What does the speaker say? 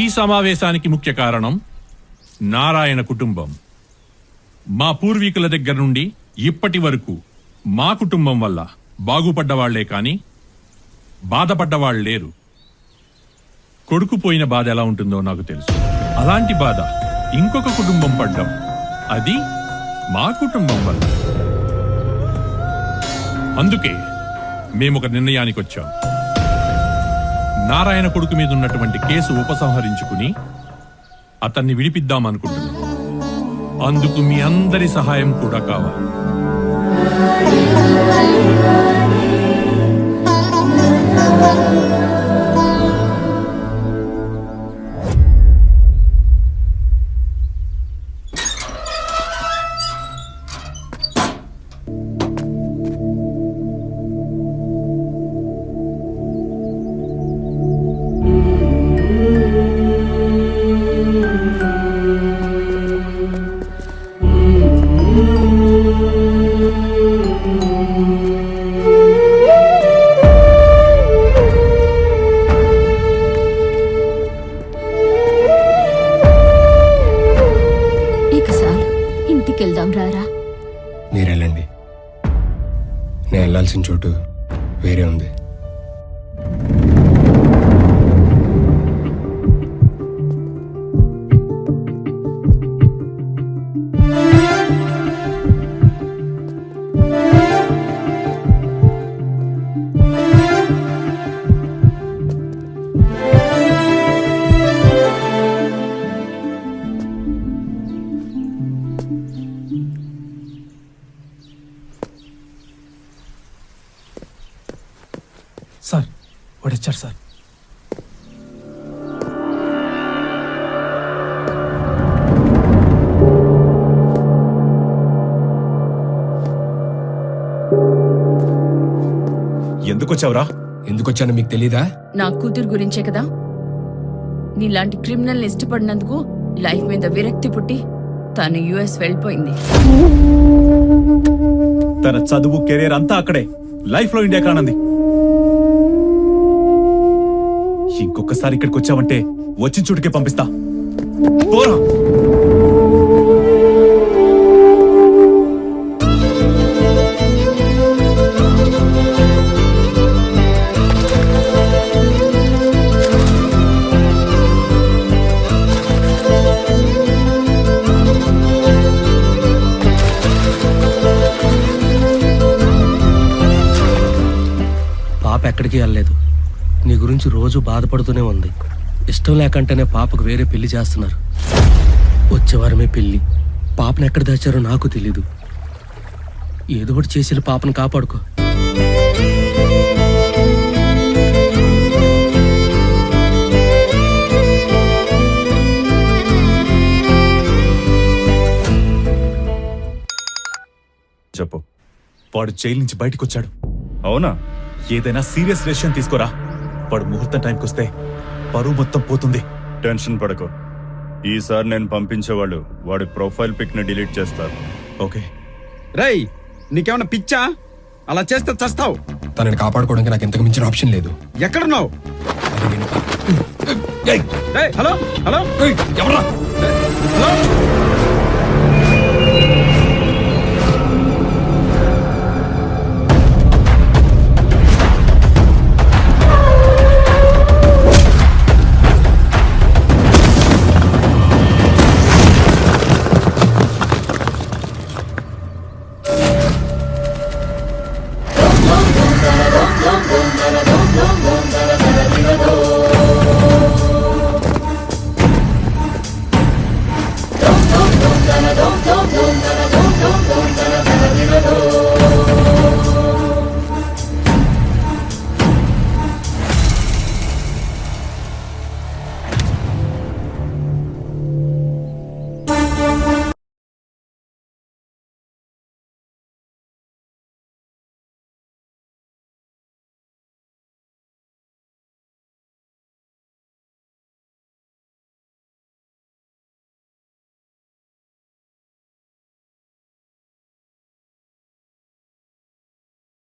ఈ సమావేశానికి ముఖ్య కారణం నారాయణ కుటుంబం. మా పూర్వీకుల దగ్గర నుండి ఇప్పటి వరకు మా కుటుంబం వల్ల బాగుపడ్డవాళ్లే కాని బాధపడ్డవాళ్ళు లేరు. కొడుకు పోయిన బాధ ఎలా ఉంటుందో నాకు తెలుసు. అలాంటి బాధ ఇంకొక కుటుంబం పడ్డం, అది మా కుటుంబం వల్ల. అందుకే మేమొక నిర్ణయానికి వచ్చాం. నారాయణ కొడుకు మీద ఉన్నటువంటి కేసు ఉపసంహరించుకుని అతన్ని విడిపిద్దామనుకుంటున్నాం. అందుకు మీ అందరి సహాయం కూడా కావాలి. మీరెళ్ళండి, నేను వెళ్ళాల్సిన చోటు వేరే ఉంది. Sir వాడొచ్చారు sir. ఎందుకొచ్చావురా? ఎందుకొచ్చానో మీకు తెలీదా? నా కూతురు గురించే కదా. నీలాంటి క్రిమినల్ ఇష్టపడినందుకు లైఫ్ మీద విరక్తి పుట్టి తను యుఎస్ వెళ్ళిపోయింది. తన చదువు కెరీర్ అంతా అక్కడే, లైఫ్ లో ఇండియా కానంది. ఇంకొకసారి ఇక్కడికి వచ్చావంటే వచ్చిన చోటుకే పంపిస్తా. పోరా. పాప ఎక్కడికి వెళ్ళలేదు. నీ గురించి రోజు బాధపడుతూనే ఉంది. ఇష్టం లేకంటేనే పాపకు వేరే పెళ్లి చేస్తున్నారు. వచ్చేవారమే పెళ్లి. పాపను ఎక్కడ దాచారో నాకు తెలీదు. ఏదో ఒకటి చేసి పాపను కాపాడుకో. చెప్పు. వాడు జైలు నుంచి బయటకు వచ్చాడు. అవునా? ఏదైనా సీరియస్ డెసిషన్ తీసుకోరా. వాడు ముహూర్తం టైంకి వస్తే పరువు మొత్తం పోతుంది. టెన్షన్ పడకు. ఈసారి నేను పంపించేవాళ్ళు వాడి ప్రొఫైల్ పిక్ ని డిలీట్ చేస్తారు. ఓకే. రేయ్, నీకేమన్నా పిచ్చా? అలా చేస్తే చస్తావు. తనని కాపాడుకోవడానికి నాకు ఇంతకు మించిన ఆప్షన్ లేదు. ఎక్కడున్నావు? అది నేను హలో హలో ఎవరా? హలో